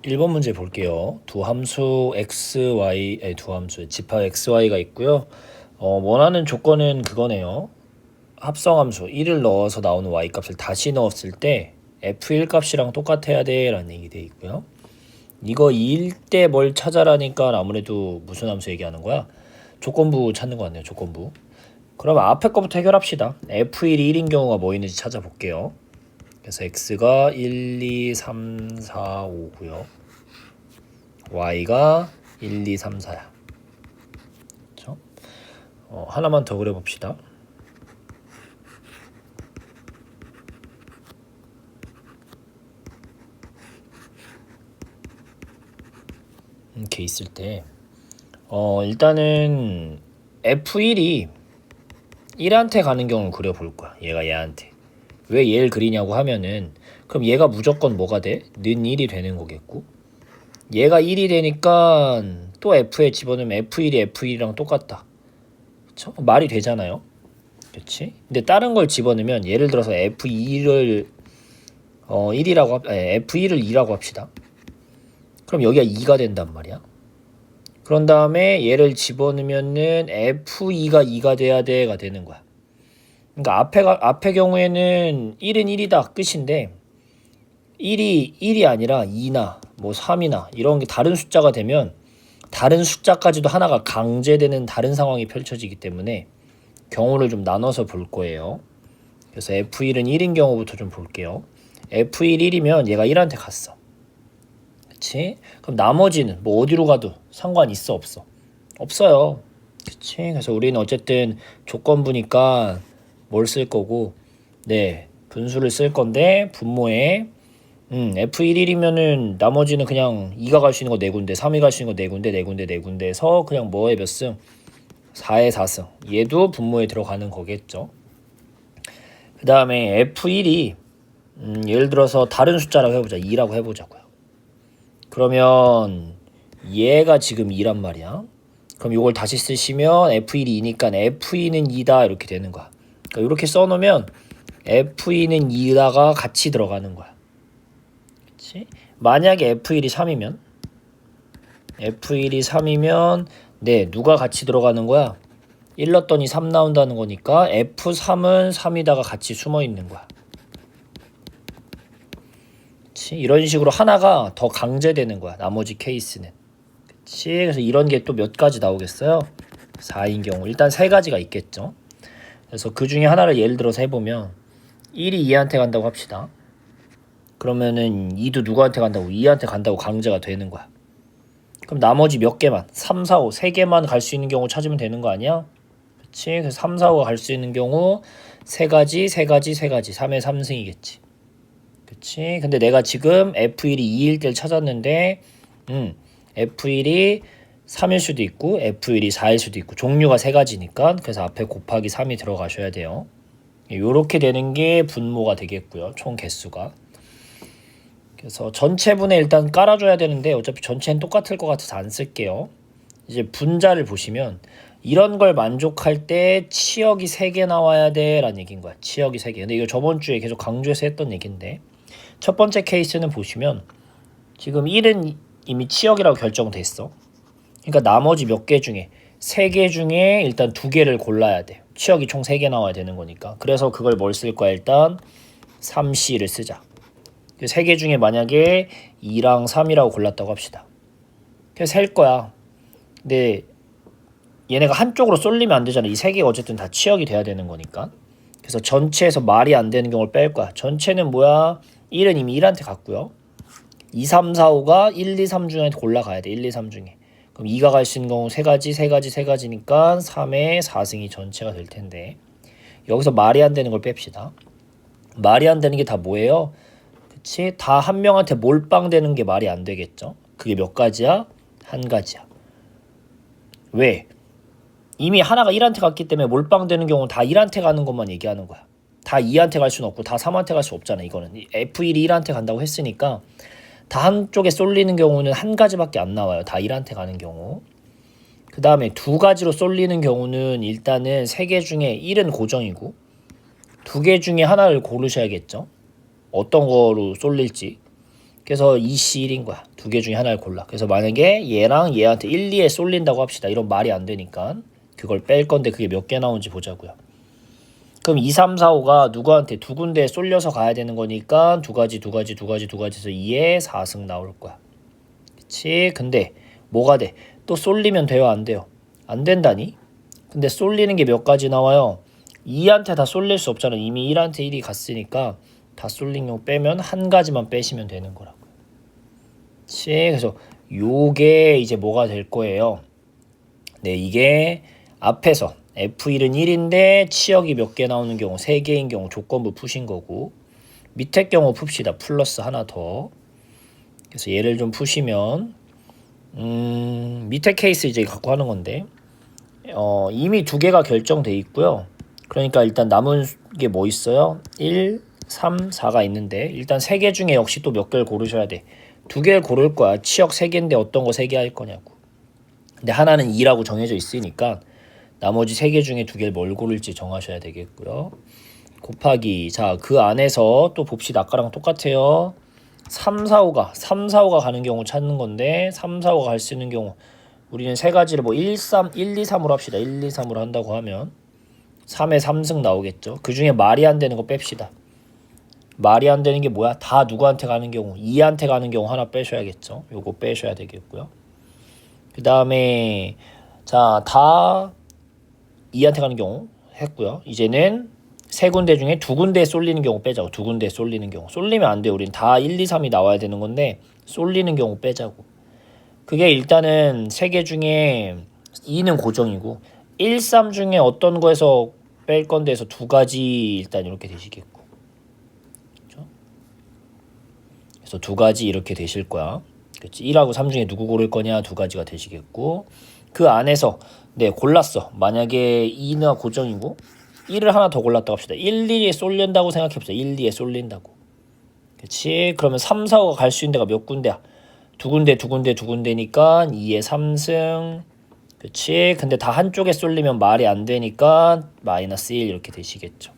1번 문제 볼게요. 두 함수 xy, 두 함수 집합 xy가 있고요. 원하는 조건은 그거네요. 합성함수 1을 넣어서 나오는 y 값을 다시 넣었을 때 f1 값이랑 똑같아야 돼 라는 얘기 돼 있고요. 이거 2일 때 뭘 찾아라니까 아무래도 무슨 함수 얘기하는 거야? 조건부 찾는 거 같네요. 조건부. 그럼 앞에 거부터 해결합시다. f1이 1인 경우가 뭐 있는지 찾아볼게요. 그래서 x가 1, 2, 3, 4, 5고요. y가 1, 2, 3, 4야. 그렇죠? 하나만 더 그려봅시다. 이렇게 있을 때 일단은 f1이 1한테 가는 경우를 그려볼 거야. 얘가 얘한테. 왜 얘를 그리냐고 하면은 그럼 얘가 무조건 뭐가 돼? 는 1이 되는 거겠고 얘가 1이 되니까 또 f에 집어넣으면 f1이 f1이랑 똑같다. 그쵸? 말이 되잖아요. 그치? 근데 다른 걸 집어넣으면 예를 들어서 f2를 f1을 2라고 합시다. 그럼 여기가 2가 된단 말이야. 그런 다음에 얘를 집어넣으면은 f2가 2가 돼야 돼가 되는 거야. 그러니까 앞에 경우에는 1은 1이다 끝인데 1이 아니라 2나 뭐 3이나 이런 게 다른 숫자가 되면 다른 숫자까지도 하나가 강제되는 다른 상황이 펼쳐지기 때문에 경우를 좀 나눠서 볼 거예요. 그래서 f1은 1인 경우부터 좀 볼게요. f1 1이면 얘가 1한테 갔어. 그치? 그럼 나머지는 뭐 어디로 가도 상관 있어 없어? 없어요. 그치? 그래서 우리는 어쨌든 조건부니까 뭘 쓸 거고 네 분수를 쓸 건데 분모에 f1 1이면은 나머지는 그냥 2가 갈 수 있는 거 4군데 3이 갈 수 있는 거 4군데 4군데 4군데에서 그냥 뭐에 몇 승? 4에 4승. 얘도 분모에 들어가는 거겠죠. 그 다음에 f1이 예를 들어서 다른 숫자라고 해보자. 2라고 해보자고요. 그러면 얘가 지금 2란 말이야. 그럼 이걸 다시 쓰시면 f1이 2니까 f2는 2다 이렇게 되는 거야. 그러니까 이렇게 써놓으면 f2는 2다가 같이 들어가는 거야. 그치? 만약에 f1이 3이면 네 누가 같이 들어가는 거야? 1 넣었더니 3 나온다는 거니까 f3은 3이다가 같이 숨어 있는 거야. 그치? 이런 식으로 하나가 더 강제되는 거야. 나머지 케이스는. 그치? 그래서 이런 게 또 몇 가지 나오겠어요? 4인 경우 일단 3가지가 있겠죠. 그래서 그 중에 하나를 예를 들어서 해보면 1이 2한테 간다고 합시다. 그러면은 2도 누구한테 간다고? 2한테 간다고 강제가 되는 거야. 그럼 나머지 몇 개만 3, 4, 5 3개만 갈 수 있는 경우 찾으면 되는 거 아니야? 그치? 그래서 3, 4, 5가 갈 수 있는 경우 3가지 3의 3승이겠지. 그치? 근데 내가 지금 F1이 2일 때를 찾았는데 F1이 3일 수도 있고 F1이 4일 수도 있고 종류가 3가지니까 그래서 앞에 곱하기 3이 들어가셔야 돼요. 요렇게 되는 게 분모가 되겠고요. 총 개수가. 그래서 전체분에 일단 깔아줘야 되는데 어차피 전체는 똑같을 것 같아서 안 쓸게요. 이제 분자를 보시면 이런 걸 만족할 때 치역이 3개 나와야 돼 라는 얘기인 거야. 치역이 3개. 근데 이거 저번 주에 계속 강조해서 했던 얘기인데 첫 번째 케이스는 보시면 지금 1은 이미 치역이라고 결정됐어. 그러니까 나머지 몇 개 중에 3개 중에 일단 2개를 골라야 돼. 치역이 총 3개 나와야 되는 거니까. 그래서 그걸 뭘 쓸 거야? 일단 3C를 쓰자. 3개 중에 만약에 2랑 3이라고 골랐다고 합시다. 그래서 셀 거야. 근데 얘네가 한쪽으로 쏠리면 안 되잖아. 이 3개가 어쨌든 다 치역이 돼야 되는 거니까. 그래서 전체에서 말이 안 되는 경우를 뺄 거야. 전체는 뭐야? 1은 이미 1한테 갔고요. 2, 3, 4, 5가 1, 2, 3 중에 골라가야 돼. 1, 2, 3 중에. 그럼 2가 갈 수 있는 경우 3가지니까 3의 4승이 전체가 될 텐데 여기서 말이 안 되는 걸 뺍시다. 말이 안 되는 게 다 뭐예요? 그치? 다 한 명한테 몰빵되는 게 말이 안 되겠죠? 그게 몇 가지야? 한 가지야. 왜? 이미 하나가 1한테 갔기 때문에 몰빵되는 경우는 다 1한테 가는 것만 얘기하는 거야. 다 2한테 갈 수는 없고 다 3한테 갈 수 없잖아. 이거는 F1이 1한테 간다고 했으니까 다 한쪽에 쏠리는 경우는 한 가지밖에 안 나와요. 다 1한테 가는 경우. 그 다음에 2가지로 쏠리는 경우는 일단은 3개 중에 1은 고정이고 2개 중에 하나를 고르셔야겠죠. 어떤 거로 쏠릴지. 그래서 2C1인 거야. 두 개 중에 하나를 골라. 그래서 만약에 얘랑 얘한테 1, 2에 쏠린다고 합시다. 이런 말이 안 되니까 그걸 뺄 건데 그게 몇 개 나오는지 보자고요. 그럼 2, 3, 4, 5가 누구한테 두 군데에 쏠려서 가야 되는 거니까 두 가지에서 2에 4승 나올 거야. 그치? 근데 뭐가 돼? 또 쏠리면 돼요? 안 돼요? 안 된다니? 근데 쏠리는 게 몇 가지 나와요? 2한테 다 쏠릴 수 없잖아. 이미 1한테 1이 갔으니까 다 쏠린 경우 빼면 한 가지만 빼시면 되는 거라고요. 그치? 그래서 요게 이제 뭐가 될 거예요? 네, 이게 앞에서 F1은 1인데 치역이 몇 개 나오는 경우 3개인 경우 조건부 푸신 거고, 밑에 경우 풉시다. 플러스 하나 더. 그래서 얘를 좀 푸시면 밑에 케이스 이제 갖고 하는 건데 이미 두 개가 결정돼 있고요. 그러니까 일단 남은 게 뭐 있어요? 1, 3, 4가 있는데 일단 3개 중에 역시 또 몇 개를 고르셔야 돼. 2개를 고를 거야. 치역 3개인데 어떤 거 3개 할 거냐고. 근데 하나는 2라고 정해져 있으니까 나머지 3개 중에 2개를 뭘 고를지 정하셔야 되겠고요. 곱하기, 자, 그 안에서 또 봅시다. 아까랑 똑같아요. 3, 4, 5가 가는 경우 찾는 건데 3, 4, 5가 갈 수 있는 경우 우리는 세 가지를 뭐 1, 2, 3으로 합시다. 1, 2, 3으로 한다고 하면 3에 3승 나오겠죠. 그 중에 말이 안 되는 거 뺍시다. 말이 안 되는 게 뭐야? 다 누구한테 가는 경우? 2한테 가는 경우 하나 빼셔야겠죠. 요거 빼셔야 되겠고요. 그 다음에 자, 다 2한테 가는 경우 했고요. 이제는 세 군데 중에 두 군데에 쏠리는 경우 빼자고. 두 군데에 쏠리는 경우. 쏠리면 안 돼. 우린 다 1, 2, 3이 나와야 되는 건데 쏠리는 경우 빼자고. 그게 일단은 세 개 중에 2는 고정이고 1, 3 중에 어떤 거에서 뺄 건데 해서 두 가지 일단 이렇게 되시겠고. 그렇죠? 그래서 두 가지 이렇게 되실 거야. 그렇지? 1하고 3 중에 누구 고를 거냐 두 가지가 되시겠고 그 안에서 네 골랐어. 만약에 2는 고정이고 1을 하나 더 골랐다고 합시다. 1, 2에 쏠린다고 생각해보자. 1, 2에 쏠린다고. 그렇지? 그러면 3, 4, 5가 갈 수 있는 데가 몇 군데야? 두 군데니까 2에 3승. 그치? 근데 다 한쪽에 쏠리면 말이 안 되니까 마이너스 1 이렇게 되시겠죠.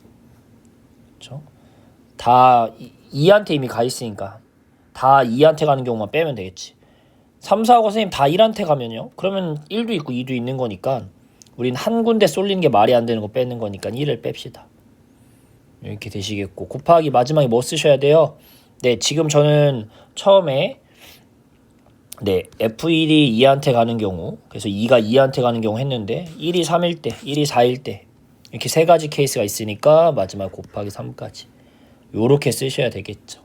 그쵸? 다 2한테 이미 가 있으니까 다 2한테 가는 경우만 빼면 되겠지. 3, 4, 5 선생님 다 1한테 가면요? 그러면 1도 있고 2도 있는 거니까 우린 한 군데 쏠리는 게 말이 안 되는 거 빼는 거니까 1을 뺍시다. 이렇게 되시겠고 곱하기 마지막에 뭐 쓰셔야 돼요? 네, 지금 저는 처음에 네, F1이 2한테 가는 경우 그래서 2가 2한테 가는 경우 했는데 1이 3일 때, 1이 4일 때 이렇게 세 가지 케이스가 있으니까 마지막 곱하기 3까지 요렇게 쓰셔야 되겠죠.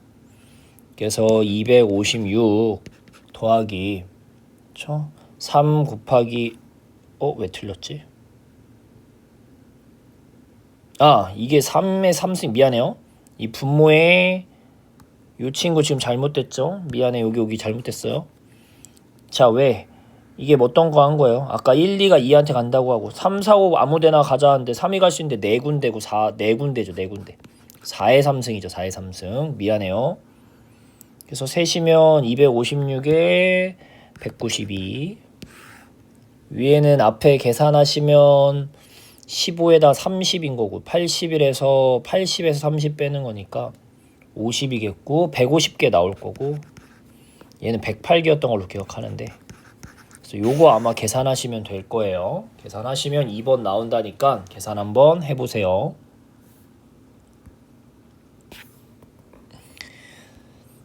그래서 256 더하기 그쵸? 3 곱하기 왜 틀렸지? 이게 3의 3승 미안해요. 이 분모에 이 친구 지금 잘못됐죠? 미안해 여기 잘못됐어요. 자, 왜? 이게 어떤 거 한 거예요? 아까 1, 2가 2한테 간다고 하고 3, 4, 5 아무데나 가자 하는데 3이 갈 수 있는데 4군데고 4군데죠. 4군데. 4의 3승이죠. 4의 3승. 미안해요. 그래서 셋이면 256에 192. 위에는 앞에 계산하시면 15에다 30인 거고 80에서 30 빼는 거니까 50이겠고 150개 나올 거고 얘는 108개였던 걸로 기억하는데 그래서 요거 아마 계산하시면 될 거예요. 계산하시면 2번 나온다니까 계산 한번 해보세요.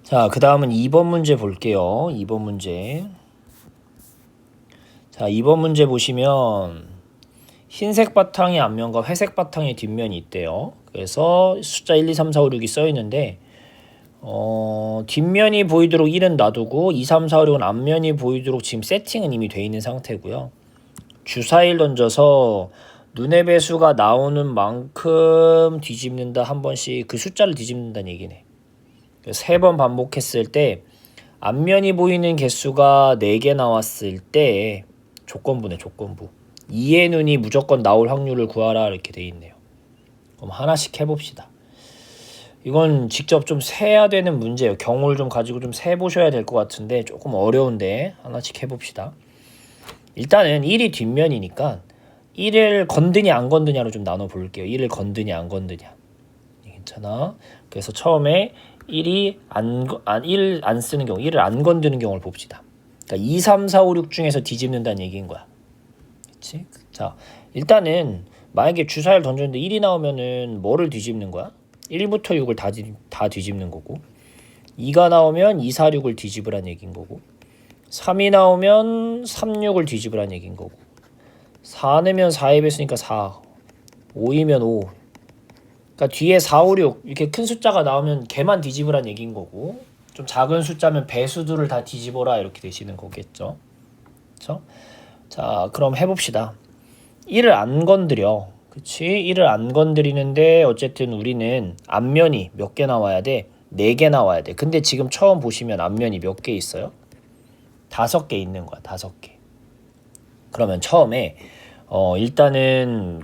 자, 그 다음은 2번 문제 볼게요. 2번 문제. 자, 2번 문제 보시면 흰색 바탕의 앞면과 회색 바탕의 뒷면이 있대요. 그래서 숫자 1, 2, 3, 4, 5, 6이 써 있는데 뒷면이 보이도록 1은 놔두고 2, 3, 4, 5, 6은 앞면이 보이도록 지금 세팅은 이미 돼 있는 상태고요. 주사위를 던져서 눈의 배수가 나오는 만큼 뒤집는다 한 번씩 그 숫자를 뒤집는다는 얘기네. 3번 반복했을 때 앞면이 보이는 개수가 4개 나왔을 때 조건부네. 조건부 2의 눈이 무조건 나올 확률을 구하라 이렇게 돼 있네요. 그럼 하나씩 해봅시다. 이건 직접 좀 세야 되는 문제예요. 경우를 좀 가지고 좀 세보셔야 될 것 같은데 조금 어려운데 하나씩 해봅시다. 일단은 1이 뒷면이니까 1을 건드냐 안 건드냐로 좀 나눠볼게요. 1을 건드냐 안 건드냐. 괜찮아. 그래서 처음에 1이 1 안 쓰는 경우, 1을 안 건드는 경우를 봅시다. 그러니까 2, 3, 4, 5, 6 중에서 뒤집는다는 얘기인 거야. 그치? 자, 일단은 만약에 주사위를 던졌는데 1이 나오면은 뭐를 뒤집는 거야? 1부터 6을 다 뒤집는 거고, 2가 나오면 2, 4, 6을 뒤집으란 얘기인 거고, 3이 나오면 3, 6을 뒤집으란 얘기인 거고, 4 내면 4에 뺐으니까 4, 5이면 5. 그러니까 뒤에 4, 5, 6 이렇게 큰 숫자가 나오면 걔만 뒤집으란 얘기인 거고, 좀 작은 숫자면 배수들을 다 뒤집어라 이렇게 되시는 거겠죠. 그렇죠? 자, 그럼 해봅시다. 1을 안 건드려. 그치? 1을 안 건드리는데 어쨌든 우리는 앞면이 몇 개 나와야 돼? 4개 나와야 돼. 근데 지금 처음 보시면 앞면이 몇 개 있어요? 5개 있는 거야. 5개. 그러면 처음에 일단은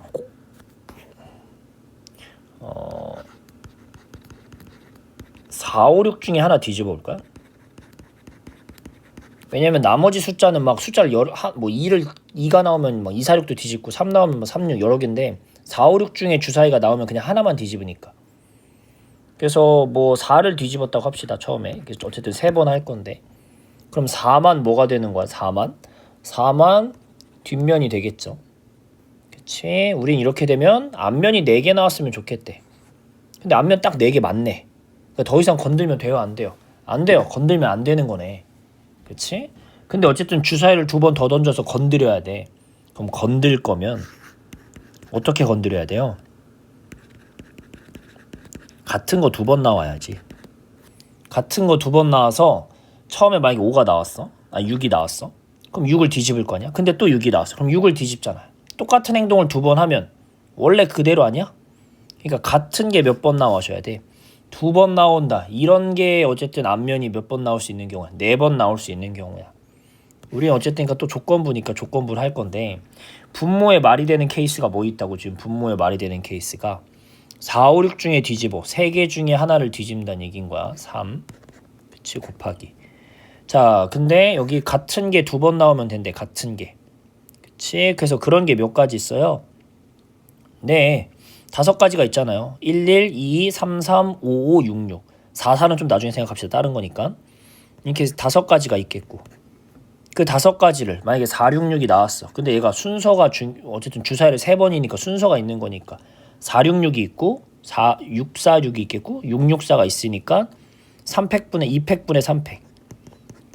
4, 5, 6 중에 하나 뒤집어 볼까요? 왜냐면 나머지 숫자는 막 숫자를 뭐 2가 나오면 막 2, 4, 6도 뒤집고 3 나오면 뭐 3, 6 여러 개인데 4, 5, 6 중에 주사위가 나오면 그냥 하나만 뒤집으니까. 그래서 뭐 4를 뒤집었다고 합시다. 처음에. 어쨌든 3번 할 건데. 그럼 4만 뭐가 되는 거야? 4만 뒷면이 되겠죠. 그치? 우린 이렇게 되면 앞면이 4개 나왔으면 좋겠대. 근데 앞면 딱 4개 맞네. 그러니까 더 이상 건들면 돼요? 안 돼요? 안 돼요. 건들면 안 되는 거네. 그치? 근데 어쨌든 주사위를 2번 더 던져서 건드려야 돼. 그럼 건들 거면 어떻게 건드려야 돼요? 같은 거 2번 나와야지. 같은 거 2번 나와서 처음에 만약에 5가 나왔어. 6이 나왔어. 그럼 6을 뒤집을 거 아니야? 근데 또 6이 나왔어. 그럼 6을 뒤집잖아. 똑같은 행동을 2번 하면 원래 그대로 아니야? 그러니까 같은 게 몇 번 나와줘야 돼. 2번 나온다. 이런 게 어쨌든 앞면이 몇 번 나올 수 있는 경우야. 4번 나올 수 있는 경우야. 우리는 어쨌든 또 조건부니까 조건부를 할 건데, 분모에 말이 되는 케이스가 뭐 있다고? 지금 분모에 말이 되는 케이스가 4, 5, 6 중에 뒤집어 3개 중에 하나를 뒤집는다는 얘기인 거야. 3 그치 곱하기. 자, 근데 여기 같은 게 2번 나오면 된대. 같은 게. 그치? 그래서 그런 게 몇 가지 있어요? 네, 5가지가 있잖아요. 11, 22, 33, 55, 66. 44는 좀 나중에 생각합시다. 다른 거니까. 이렇게 5가지가 있겠고. 그 5가지를 만약에 466이 나왔어. 근데 얘가 순서가 어쨌든 주사위를 3번이니까 순서가 있는 거니까 466이 있고 646이 있겠고 664가 있으니까 3팩분의 2팩분의 3팩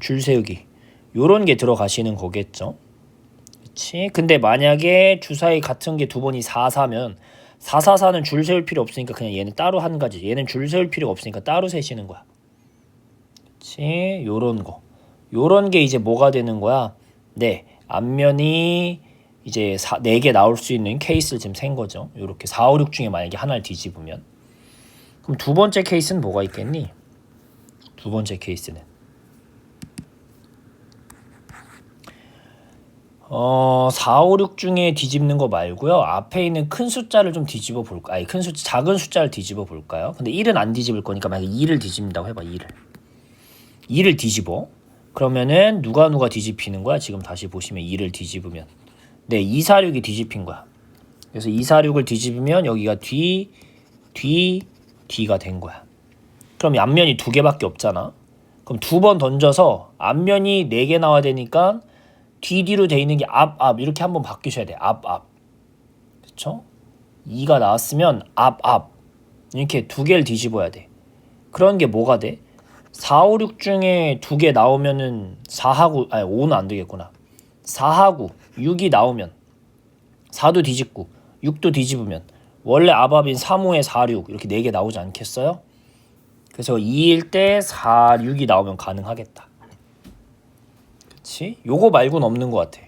줄 세우기 요런 게 들어가시는 거겠죠. 그치? 근데 만약에 주사위 같은 게 2번이 44면 444는 줄 세울 필요 없으니까 그냥 얘는 따로 한 가지. 얘는 줄 세울 필요가 없으니까 따로 세시는 거야. 그치? 요런 거. 요런 게 이제 뭐가 되는 거야? 네, 앞면이 이제 4개 나올 수 있는 케이스를 지금 센 거죠. 요렇게 4, 5, 6 중에 만약에 하나를 뒤집으면. 그럼 두 번째 케이스는 뭐가 있겠니? 두 번째 케이스는 4, 5, 6 중에 뒤집는 거 말고요. 앞에 있는 큰 숫자를 좀 뒤집어 볼까? 아니, 작은 숫자를 뒤집어 볼까요? 근데 1은 안 뒤집을 거니까 만약에 2를 뒤집는다고 해봐. 2를 뒤집어. 그러면은 누가 뒤집히는 거야? 지금 다시 보시면 2를 뒤집으면 네, 246이 뒤집힌 거야. 그래서 246을 뒤집으면 여기가 뒤가 된 거야. 그럼 앞면이 2개밖에 없잖아. 그럼 2번 던져서 앞면이 4개 나와야 되니까 뒤로 돼 있는 게 앞 이렇게 한번 바뀌셔야 돼. 앞 그쵸? 2가 나왔으면 앞 이렇게 2개를 뒤집어야 돼. 그런 게 뭐가 돼? 4, 5, 6 중에 2개 나오면은 5는 안 되겠구나. 4하고 6이 나오면 4도 뒤집고 6도 뒤집으면 원래 앞인 3, 5에 4, 6 이렇게 4개 나오지 않겠어요? 그래서 2일 때 4, 6이 나오면 가능하겠다. 그치? 요거 말고는 없는 것 같아.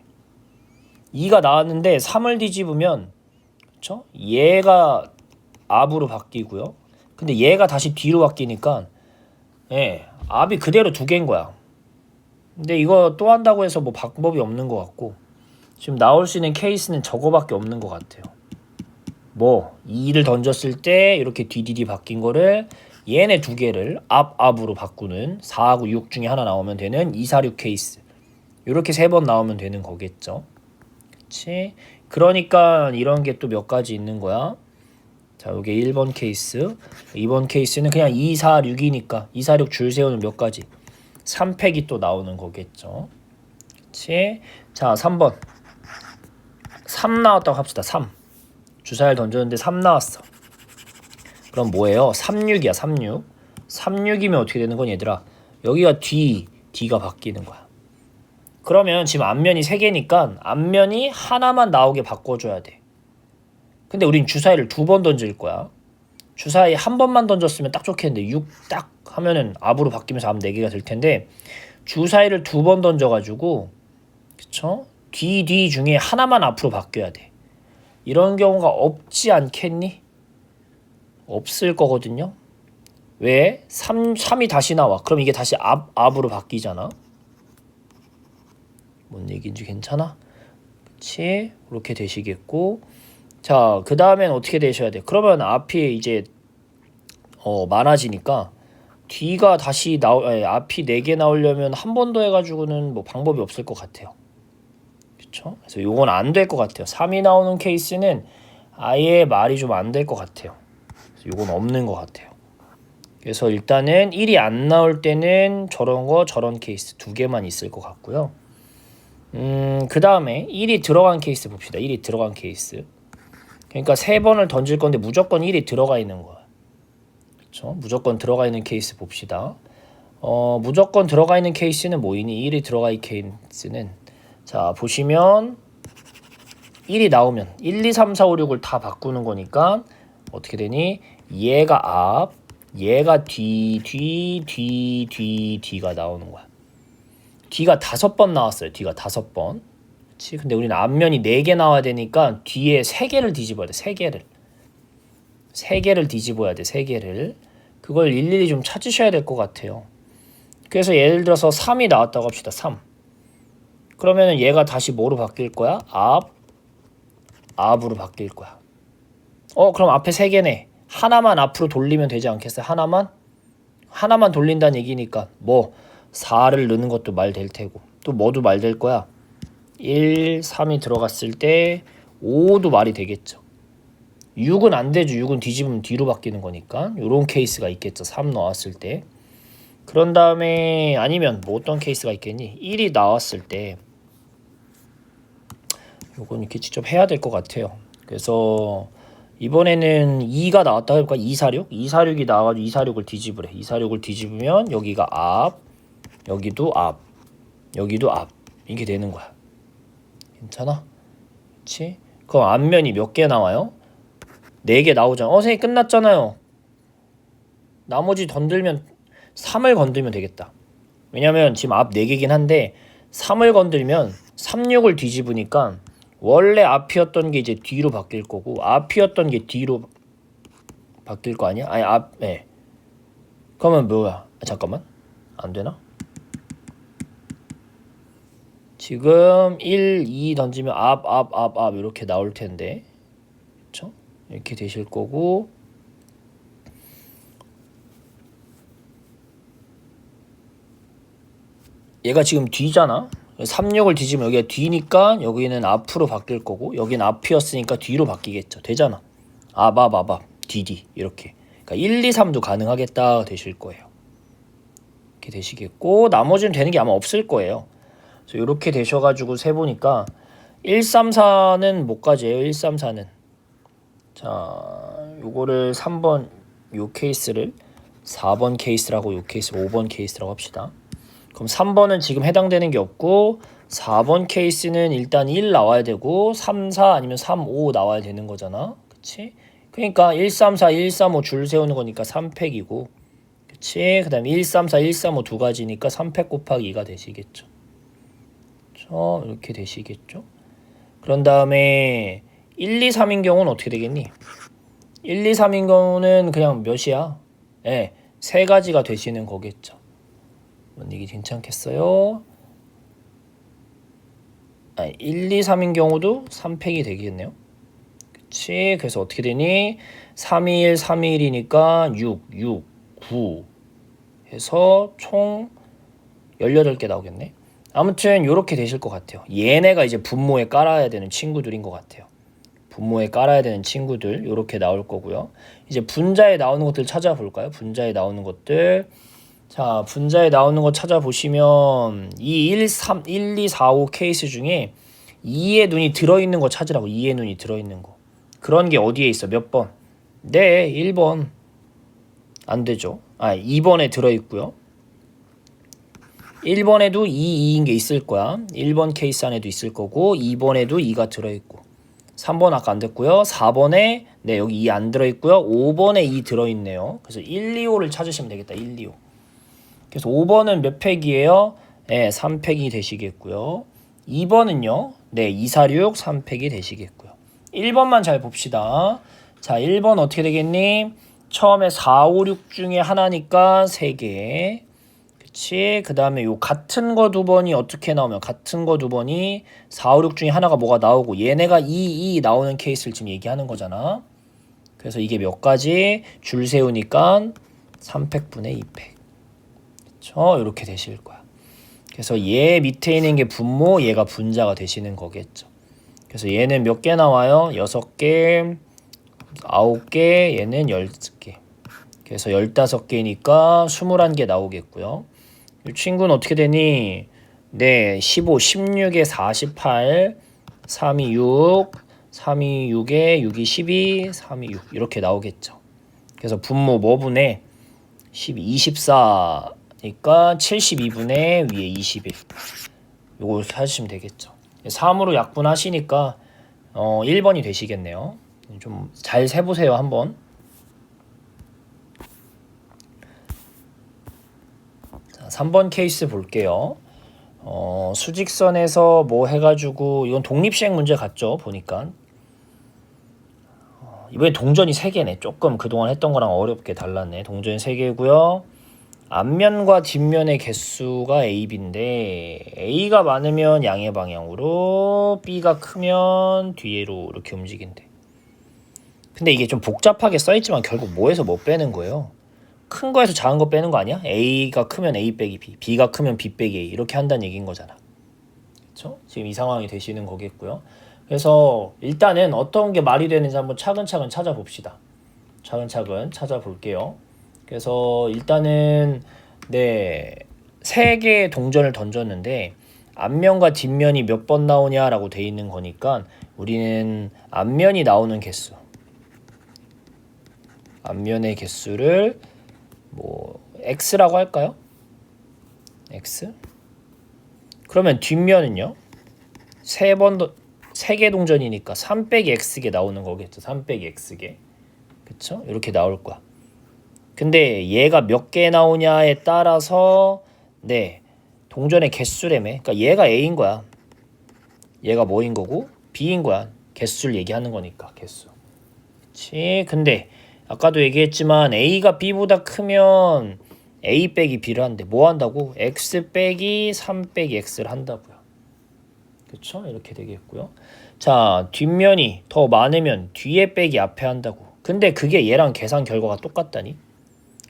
2가 나왔는데 3을 뒤집으면 그쵸? 얘가 앞으로 바뀌고요. 근데 얘가 다시 뒤로 바뀌니까 예, 앞이 그대로 2개인 거야. 근데 이거 또 한다고 해서 뭐 방법이 없는 것 같고 지금 나올 수 있는 케이스는 저거밖에 없는 것 같아요. 뭐 2를 던졌을 때 이렇게 뒤 바뀐 거를 얘네 2개를 앞으로 바꾸는 4하고 6 중에 하나 나오면 되는 2, 4, 6 케이스. 이렇게 3번 나오면 되는 거겠죠. 그치? 그러니까 이런 게 또 몇 가지 있는 거야. 자, 요게 1번 케이스. 2번 케이스는 그냥 2, 4, 6이니까 2, 4, 6 줄 세우는 몇 가지? 3팩이 또 나오는 거겠죠. 그치? 자, 3번. 3 나왔다고 합시다. 3. 주사위를 던졌는데 3 나왔어. 그럼 뭐예요? 36이야, 36. 36이면 어떻게 되는 건 얘들아? 여기가 D가 바뀌는 거야. 그러면 지금 앞면이 3개니까 앞면이 하나만 나오게 바꿔줘야 돼. 근데 우린 주사위를 2번 던질 거야. 주사위 한 번만 던졌으면 딱 좋겠는데 6 딱 하면은 앞으로 바뀌면서 앞 4개가 될 텐데 주사위를 2번 던져가지고 그쵸? D 중에 하나만 앞으로 바뀌어야 돼. 이런 경우가 없지 않겠니? 없을 거거든요. 왜? 3이 다시 나와. 그럼 이게 다시 앞으로 바뀌잖아. 뭔 얘기인지 괜찮아? 그치? 그렇게 되시겠고. 자, 그 다음엔 어떻게 되셔야 돼? 그러면 앞이 이제 많아지니까 뒤가 다시 앞이 4개 나오려면 한 번 더 해가지고는 뭐 방법이 없을 것 같아요. 그쵸? 그래서 요건 안 될 것 같아요. 3이 나오는 케이스는 아예 말이 좀 안 될 것 같아요. 그래서 요건 없는 것 같아요. 그래서 일단은 1이 안 나올 때는 저런 거 저런 케이스 2개만 있을 것 같고요. 그 다음에 1이 들어간 케이스 봅시다. 1이 들어간 케이스. 그러니까 3번을 던질 건데 무조건 1이 들어가 있는 거야. 그렇죠? 무조건 들어가 있는 케이스 봅시다. 무조건 들어가 있는 케이스는 뭐이니? 1이 들어가 있는 케이스는 자 보시면 1이 나오면 1, 2, 3, 4, 5, 6을 다 바꾸는 거니까 어떻게 되니? 얘가 앞, 얘가 D가 나오는 거야. D가 5번 나왔어요. D가 5번. 그치? 근데 우리는 앞면이 4개 나와야 되니까 뒤에 3개를 뒤집어야 돼. 3개를 뒤집어야 돼. 3개를. 그걸 일일이 좀 찾으셔야 될 것 같아요. 그래서 예를 들어서 3이 나왔다고 합시다. 3. 그러면은 얘가 다시 뭐로 바뀔 거야? 앞으로 바뀔 거야. 그럼 앞에 3개네. 하나만 앞으로 돌리면 되지 않겠어요? 하나만 돌린다는 얘기니까 뭐 4를 넣는 것도 말 될 테고 또 뭐도 말 될 거야. 1, 3이 들어갔을 때 5도 말이 되겠죠. 6은 안 되죠. 6은 뒤집으면 뒤로 바뀌는 거니까 요런 케이스가 있겠죠. 3 나왔을 때. 그런 다음에 아니면 뭐 어떤 케이스가 있겠니? 1이 나왔을 때 요건 이렇게 직접 해야 될 것 같아요. 그래서 이번에는 2가 나왔다 해볼까? 246? 246이 나와가지고 246을 뒤집으래. 246을 뒤집으면 여기가 앞, 여기도 앞, 여기도 앞 이렇게 되는 거야. 괜찮아? 그치? 그럼 앞면이 몇 개 나와요? 4개 나오잖아. 선생님 끝났잖아요. 나머지 3을 건들면 되겠다. 왜냐면 지금 앞 4개긴 한데 3을 건들면 36을 뒤집으니까 원래 앞이었던 게 이제 뒤로 바뀔 거고 앞이었던 게 뒤로 바뀔 거 아니야? 아니 네. 그러면 뭐야? 잠깐만. 안 되나? 지금 1, 2 던지면 앞 이렇게 나올 텐데. 그쵸? 이렇게 되실 거고 얘가 지금 뒤잖아. 36을 뒤지면 여기가 뒤니까 여기는 앞으로 바뀔 거고 여기는 앞이었으니까 뒤로 바뀌겠죠. 되잖아. 앞 DD 이렇게. 그러니까 1, 2, 3도 가능하겠다 되실 거예요. 이렇게 되시겠고 나머지는 되는 게 아마 없을 거예요. 그래서 이렇게 되셔가지고 세보니까 1, 3, 4는 못 가져요. 1, 3, 4는. 자, 요거를 3번 요 케이스를 4번 케이스라고 요 케이스 5번 케이스라고 합시다. 그럼 3번은 지금 해당되는 게 없고 4번 케이스는 일단 1 나와야 되고 3, 4 아니면 3, 5 나와야 되는 거잖아. 그치? 그러니까 1, 3, 4, 1, 3, 5 줄 세우는 거니까 3팩이고 그치? 그 다음에 1, 3, 4, 1, 3, 5 두 가지니까 3팩 곱하기 2가 되시겠죠. 이렇게 되시겠죠. 그런 다음에 1, 2, 3인 경우는 어떻게 되겠니? 1, 2, 3인 경우는 그냥 몇이야? 네, 3가지가 되시는 거겠죠. 뭔 얘기 괜찮겠어요? 1, 2, 3인 경우도 3팩이 되겠네요. 그치? 그래서 어떻게 되니? 3, 2, 1, 3, 2, 1이니까 6, 9 해서 총 18개 나오겠네. 아무튼 이렇게 되실 것 같아요. 얘네가 이제 분모에 깔아야 되는 친구들인 것 같아요. 분모에 깔아야 되는 친구들 이렇게 나올 거고요. 이제 분자에 나오는 것들 찾아볼까요? 분자에 나오는 것들. 자, 분자에 나오는 거 찾아보시면 이 1, 3, 1, 2, 4, 5 케이스 중에 2의 눈이 들어있는 거 찾으라고. 2의 눈이 들어있는 거. 그런 게 어디에 있어? 몇 번? 네, 1번. 안 되죠. 2번에 들어있고요. 1번에도 2인 게 있을 거야. 1번 케이스 안에도 있을 거고 2번에도 2가 들어있고 3번 아까 안 됐고요. 4번에 네 여기 2 안 들어있고요. 5번에 2 들어있네요. 그래서 1, 2, 5를 찾으시면 되겠다. 1, 2, 5. 그래서 5번은 몇 팩이에요? 네, 3팩이 되시겠고요. 2번은요. 네, 2, 4, 6, 3팩이 되시겠고요. 1번만 잘 봅시다. 자, 1번 어떻게 되겠니? 처음에 4, 5, 6 중에 하나니까 3개. 그치? 그 다음에 요 같은 거 2번이 어떻게 나오면 같은 거 2번이 4, 5, 6 중에 하나가 뭐가 나오고 얘네가 2 나오는 케이스를 지금 얘기하는 거잖아. 그래서 이게 몇 가지? 줄 세우니까 3팩분의 2팩. 그쵸? 이렇게 되실 거야. 그래서 얘 밑에 있는 게 분모, 얘가 분자가 되시는 거겠죠. 그래서 얘는 몇 개 나와요? 6개, 9개, 얘는 10개. 그래서 15개니까 21개 나오겠고요. 이 친구는 어떻게 되니? 네, 15, 16에 48, 3이 6, 3이 6에 6이 12, 3이 6 이렇게 나오겠죠. 그래서 분모 뭐분의 12, 24니까 72분의 위에 21. 요거 하시면 되겠죠. 3으로 약분하시니까 1번이 되시겠네요. 좀 잘 세보세요 한번. 자, 3번 케이스 볼게요. 수직선에서 뭐 해가지고 이건 독립시행 문제 같죠 보니까. 이번에 동전이 3개네. 조금 그동안 했던 거랑 어렵게 달랐네. 동전이 3개고요. 앞면과 뒷면의 개수가 A, B인데 A가 많으면 양의 방향으로, B가 크면 뒤로 이렇게 움직인대. 근데 이게 좀 복잡하게 써있지만 결국 뭐에서 뭐 빼는 거예요? 큰 거에서 작은 거 빼는 거 아니야? A가 크면 A 빼기 B, B가 크면 B 빼기 A 이렇게 한다는 얘기인 거잖아. 그렇죠? 지금 이 상황이 되시는 거겠고요. 그래서 일단은 어떤 게 말이 되는지 한번 차근차근 찾아봅시다. 차근차근 찾아볼게요. 그래서 일단은 네, 3개의 동전을 던졌는데 앞면과 뒷면이 몇 번 나오냐라고 돼 있는 거니까 우리는 앞면이 나오는 개수, 앞면의 개수를 뭐 x라고 할까요? x? 그러면 뒷면은요? 3개 동전이니까 3 빼기 x개 나오는 거겠죠. 3 빼기 x개. 그쵸? 이렇게 나올 거야. 근데 얘가 몇 개 나오냐에 따라서 네 동전의 개수래매. 그러니까 얘가 A인 거야. 얘가 뭐인 거고 B인 거야. 개수를 얘기하는 거니까 개수. 그치? 근데 아까도 얘기했지만 A가 B보다 크면 A 빼기 B를 한대. 뭐 한다고? X 빼기 3 빼기 X를 한다고요. 그쵸? 이렇게 되겠고요. 자, 뒷면이 더 많으면 뒤에 빼기 앞에 한다고. 근데 그게 얘랑 계산 결과가 똑같다니?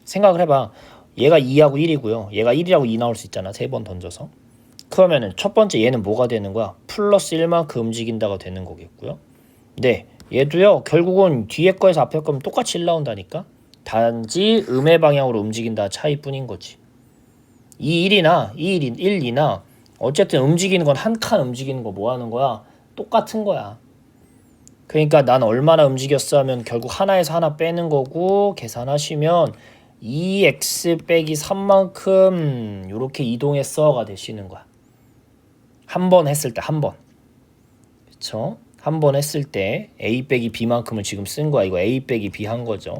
생각을 해봐. 얘가 2하고 1이고요. 얘가 1이라고 2 나올 수 있잖아. 3번 던져서. 그러면은 첫 번째 얘는 뭐가 되는 거야? 플러스 1만큼 움직인다가 되는 거겠고요. 네, 얘도요. 결국은 뒤에 거에서 앞에 거면 똑같이 1 나온다니까. 단지 음의 방향으로 움직인다 차이뿐인 거지. 2, 1이나 1, 2나 어쨌든 움직이는 건 한 칸 움직이는 거 뭐 하는 거야? 똑같은 거야. 그러니까 난 얼마나 움직였어 하면 결국 하나에서 하나 빼는 거고 계산하시면 2x 빼기 3만큼 이렇게 이동했어가 되시는 거야. 한 번 했을 때 한 번. 그쵸? 한 번 했을 때 a 빼기 b만큼을 지금 쓴 거야. 이거 a 빼기 b 한 거죠.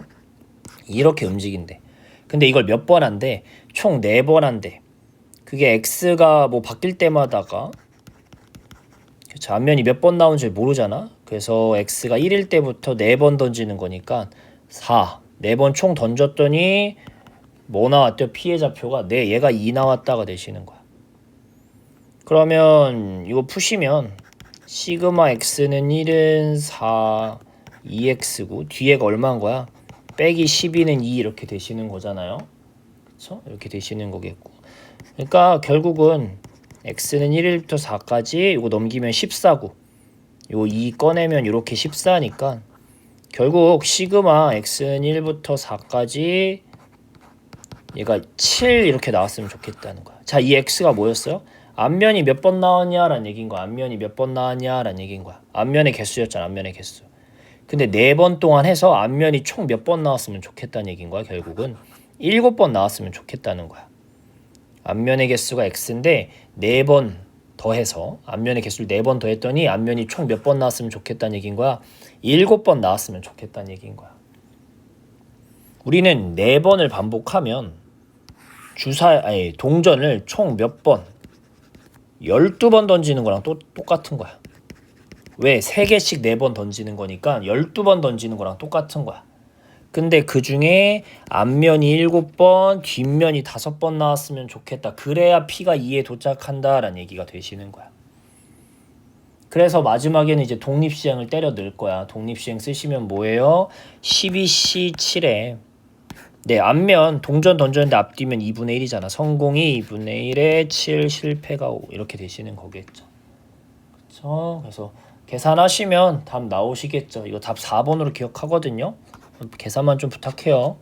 이렇게 움직인대. 근데 이걸 몇 번 한대? 총 4번 한대. 그게 x가 뭐 바뀔 때마다가 그쵸? 앞면이 몇 번 나오는지 모르잖아. 그래서 x가 1일 때부터 4번 던지는 거니까 4. 4번 총 던졌더니 뭐 나왔대요? 피해 좌표가 네, 얘가 2 나왔다가 되시는 거야. 그러면 이거 푸시면 시그마 x는 1은 4, 2x고 뒤에가 얼마인 거야? 빼기 12는 2 이렇게 되시는 거잖아요. 그쵸? 이렇게 되시는 거겠고. 그러니까 결국은 x는 1일부터 4까지 이거 넘기면 14고 요 2 꺼내면 이렇게 14니까 결국 시그마 x는 1부터 4까지 얘가 7 이렇게 나왔으면 좋겠다는 거야. 자, 이 x가 뭐였어요? 앞면이 몇 번 나왔냐라는 얘기인 거야. 앞면이 몇 번 나왔냐라는 얘기인 거야. 앞면의 개수였잖아. 앞면의 개수. 근데 4번 동안 해서 앞면이 총 몇 번 나왔으면 좋겠다는 얘기인 거야. 결국은 7번 나왔으면 좋겠다는 거야. 앞면의 개수가 x인데 4번 더해서 앞면의 개수를 4번 더했더니 앞면이 총 몇 번 나왔으면 좋겠다는 얘기인 거야. 7번 나왔으면 좋겠다는 얘기인 거야. 우리는 4번을 반복하면 동전을 총 몇 번? 12번 던지는 거랑 똑같은 거야. 왜? 3개씩 4번 던지는 거니까 12번 던지는 거랑 똑같은 거야. 근데 그 중에 앞면이 7번, 뒷면이 5번 나왔으면 좋겠다. 그래야 P가 2에 도착한다라는 얘기가 되시는 거야. 그래서 마지막에는 이제 독립시행을 때려 넣을 거야. 독립시행 쓰시면 뭐예요? 12C7에 네, 앞면 동전 던졌는데 앞뒤면 2분의 1이잖아. 성공이 2분의 1에 7, 실패가 5 이렇게 되시는 거겠죠. 그렇죠? 그래서 계산하시면 답 나오시겠죠. 이거 답 4번으로 기억하거든요. 계산만 좀 부탁해요.